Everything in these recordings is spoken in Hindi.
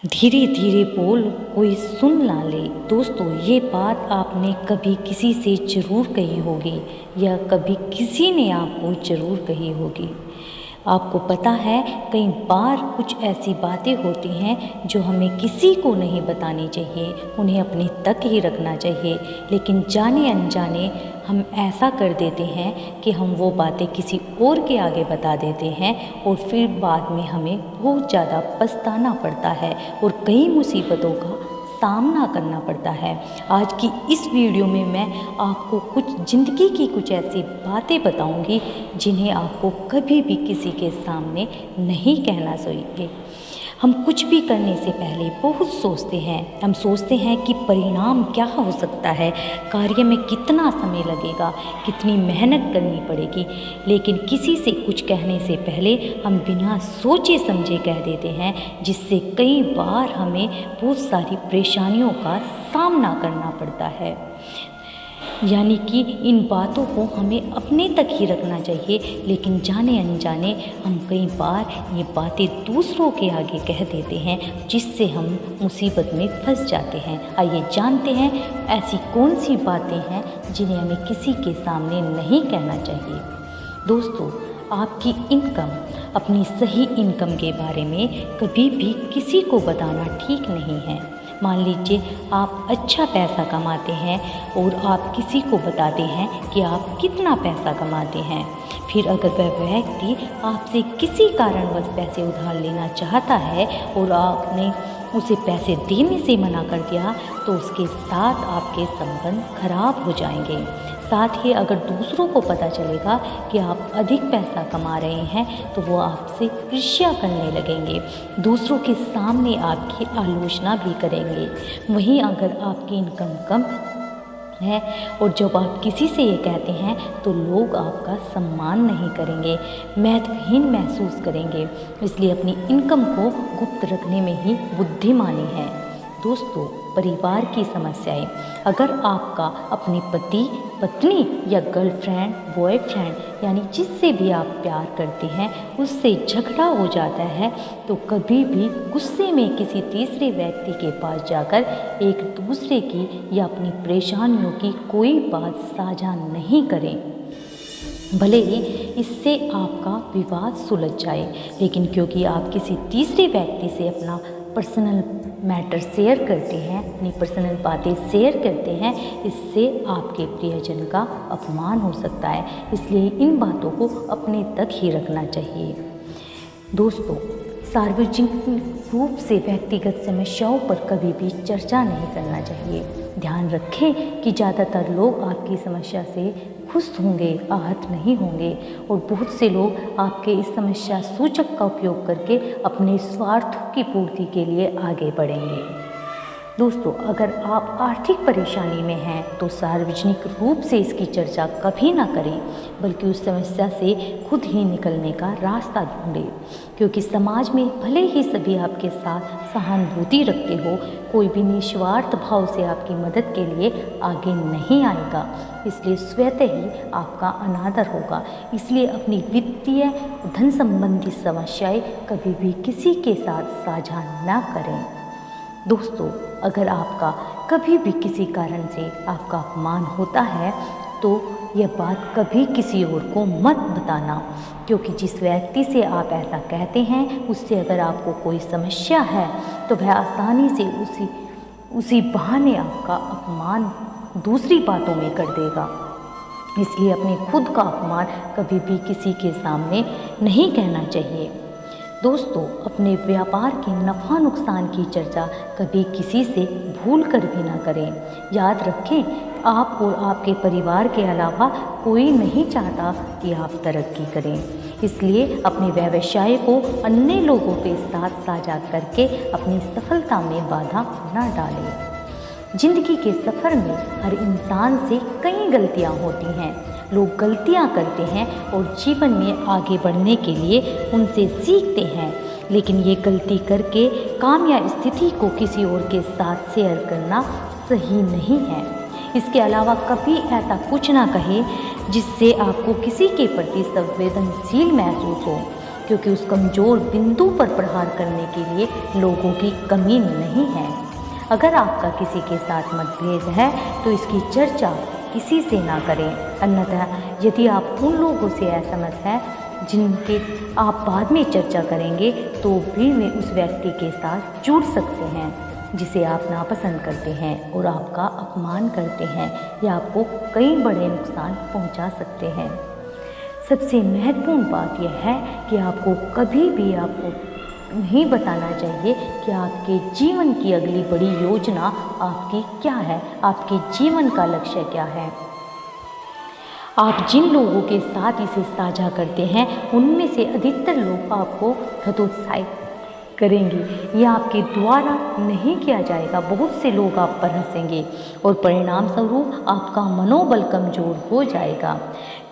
धीरे धीरे बोल कोई सुन ना ले। दोस्तों, ये बात आपने कभी किसी से ज़रूर कही होगी या कभी किसी ने आपको ज़रूर कही होगी। आपको पता है, कई बार कुछ ऐसी बातें होती हैं जो हमें किसी को नहीं बतानी चाहिए, उन्हें अपने तक ही रखना चाहिए। लेकिन जाने अनजाने हम ऐसा कर देते हैं कि हम वो बातें किसी और के आगे बता देते हैं और फिर बाद में हमें बहुत ज़्यादा पछताना पड़ता है और कई मुसीबतों का सामना करना पड़ता है। आज की इस वीडियो में मैं आपको कुछ ज़िंदगी की कुछ ऐसी बातें बताऊंगी जिन्हें आपको कभी भी किसी के सामने नहीं कहना चाहिए। हम कुछ भी करने से पहले बहुत सोचते हैं। हम सोचते हैं कि परिणाम क्या हो सकता है, कार्य में कितना समय लगेगा, कितनी मेहनत करनी पड़ेगी। लेकिन किसी से कुछ कहने से पहले हम बिना सोचे समझे कह देते हैं, जिससे कई बार हमें बहुत सारी परेशानियों का सामना करना पड़ता है। यानी कि इन बातों को हमें अपने तक ही रखना चाहिए, लेकिन जाने अनजाने हम कई बार ये बातें दूसरों के आगे कह देते हैं, जिससे हम मुसीबत में फंस जाते हैं। आइए जानते हैं ऐसी कौन सी बातें हैं जिन्हें हमें किसी के सामने नहीं कहना चाहिए। दोस्तों, आपकी इनकम, अपनी सही इनकम के बारे में कभी भी किसी को बताना ठीक नहीं है। मान लीजिए आप अच्छा पैसा कमाते हैं और आप किसी को बताते हैं कि आप कितना पैसा कमाते हैं। फिर अगर वह व्यक्ति आपसे किसी कारणवश पैसे उधार लेना चाहता है और आपने उसे पैसे देने से मना कर दिया, तो उसके साथ आपके संबंध खराब हो जाएंगे। साथ ही अगर दूसरों को पता चलेगा कि आप अधिक पैसा कमा रहे हैं, तो वो आपसे ईर्ष्या करने लगेंगे, दूसरों के सामने आपकी आलोचना भी करेंगे। वहीं अगर आपकी इनकम कम है और जब आप किसी से ये कहते हैं, तो लोग आपका सम्मान नहीं करेंगे, महत्वहीन महसूस करेंगे। इसलिए अपनी इनकम को गुप्त रखने में ही बुद्धिमानी है। दोस्तों, परिवार की समस्याएं, अगर आपका अपने पति, पत्नी या गर्लफ्रेंड, बॉयफ्रेंड यानी जिससे भी आप प्यार करते हैं उससे झगड़ा हो जाता है, तो कभी भी गुस्से में किसी तीसरे व्यक्ति के पास जाकर एक दूसरे की या अपनी परेशानियों की कोई बात साझा नहीं करें। भले ही इससे आपका विवाद सुलझ जाए, लेकिन क्योंकि आप किसी तीसरे व्यक्ति से अपना पर्सनल मैटर शेयर करते हैं, अपनी पर्सनल बातें शेयर करते हैं, इससे आपके प्रियजन का अपमान हो सकता है। इसलिए इन बातों को अपने तक ही रखना चाहिए। दोस्तों, सार्वजनिक रूप से व्यक्तिगत समस्याओं पर कभी भी चर्चा नहीं करना चाहिए। ध्यान रखें कि ज़्यादातर लोग आपकी समस्या से खुश होंगे, आहत नहीं होंगे, और बहुत से लोग आपके इस समस्या सूचक का उपयोग करके अपने स्वार्थों की पूर्ति के लिए आगे बढ़ेंगे। दोस्तों, अगर आप आर्थिक परेशानी में हैं तो सार्वजनिक रूप से इसकी चर्चा कभी ना करें, बल्कि उस समस्या से खुद ही निकलने का रास्ता ढूंढें। क्योंकि समाज में भले ही सभी आपके साथ सहानुभूति रखते हो, कोई भी निस्वार्थ भाव से आपकी मदद के लिए आगे नहीं आएगा। इसलिए स्वतः ही आपका अनादर होगा। इसलिए अपनी वित्तीय धन संबंधी समस्याएं कभी भी किसी के साथ साझा ना करें। दोस्तों, अगर आपका कभी भी किसी कारण से आपका अपमान होता है, तो यह बात कभी किसी और को मत बताना, क्योंकि जिस व्यक्ति से आप ऐसा कहते हैं उससे अगर आपको कोई समस्या है, तो वह आसानी से उसी बहाने आपका अपमान दूसरी बातों में कर देगा। इसलिए अपने खुद का अपमान कभी भी किसी के सामने नहीं कहना चाहिए। दोस्तों, अपने व्यापार के नफ़ा नुकसान की चर्चा कभी किसी से भूल कर भी ना करें। याद रखें, आप और आपके परिवार के अलावा कोई नहीं चाहता कि आप तरक्की करें। इसलिए अपने व्यवसाय को अन्य लोगों के साथ साझा करके अपनी सफलता में बाधा न डालें। जिंदगी के सफ़र में हर इंसान से कई गलतियां होती हैं। लोग गलतियां करते हैं और जीवन में आगे बढ़ने के लिए उनसे सीखते हैं, लेकिन ये गलती करके काम या स्थिति को किसी और के साथ शेयर करना सही नहीं है। इसके अलावा कभी ऐसा कुछ ना कहें जिससे आपको किसी के प्रति संवेदनशील महसूस हो। क्योंकि उस कमज़ोर बिंदु पर प्रहार करने के लिए लोगों की कमी नहीं है। अगर आपका किसी के साथ मतभेद है तो इसकी चर्चा किसी से ना करें, अन्यथा यदि आप उन लोगों से असहमत हैं जिनके आप बाद में चर्चा करेंगे तो भी वे उस व्यक्ति के साथ जुड़ सकते हैं जिसे आप नापसंद करते हैं और आपका अपमान करते हैं या आपको कई बड़े नुकसान पहुंचा सकते हैं। सबसे महत्वपूर्ण बात यह है कि आपको कभी भी आपको नहीं बताना चाहिए कि आपके जीवन की अगली बड़ी योजना आपकी क्या है, आपके जीवन का लक्ष्य क्या है। आप जिन लोगों के साथ इसे साझा करते हैं उनमें से अधिकतर लोग आपको हतोत्साहित करेंगे। यह आपके द्वारा नहीं किया जाएगा। बहुत से लोग आप पर हंसेंगे और परिणाम स्वरूप आपका मनोबल कमज़ोर हो जाएगा।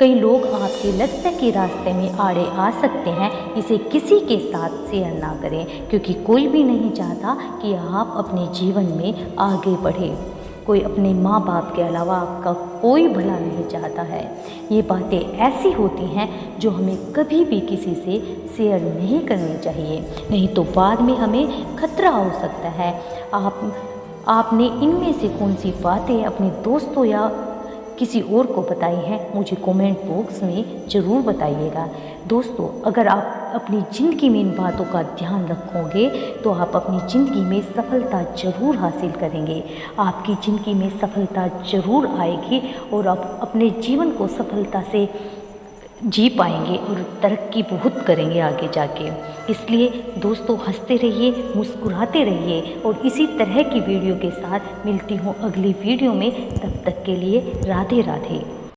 कई लोग आपके लक्ष्य के रास्ते में आड़े आ सकते हैं। इसे किसी के साथ शेयर ना करें, क्योंकि कोई भी नहीं चाहता कि आप अपने जीवन में आगे बढ़ें। कोई अपने माँ बाप के अलावा आपका कोई भला नहीं चाहता है। ये बातें ऐसी होती हैं जो हमें कभी भी किसी से शेयर नहीं करनी चाहिए, नहीं तो बाद में हमें खतरा हो सकता है। आपने इनमें से कौन सी बातें अपने दोस्तों या किसी और को बताई हैं, मुझे कमेंट बॉक्स में ज़रूर बताइएगा। दोस्तों, अगर आप अपनी ज़िंदगी में इन बातों का ध्यान रखोगे तो आप अपनी ज़िंदगी में सफलता ज़रूर हासिल करेंगे। आपकी ज़िंदगी में सफलता ज़रूर आएगी और आप अपने जीवन को सफलता से जी पाएंगे और तरक्की बहुत करेंगे आगे जाके। इसलिए दोस्तों, हंसते रहिए, मुस्कुराते रहिए और इसी तरह की वीडियो के साथ मिलती हूँ अगली वीडियो में। तब तक के लिए राधे राधे।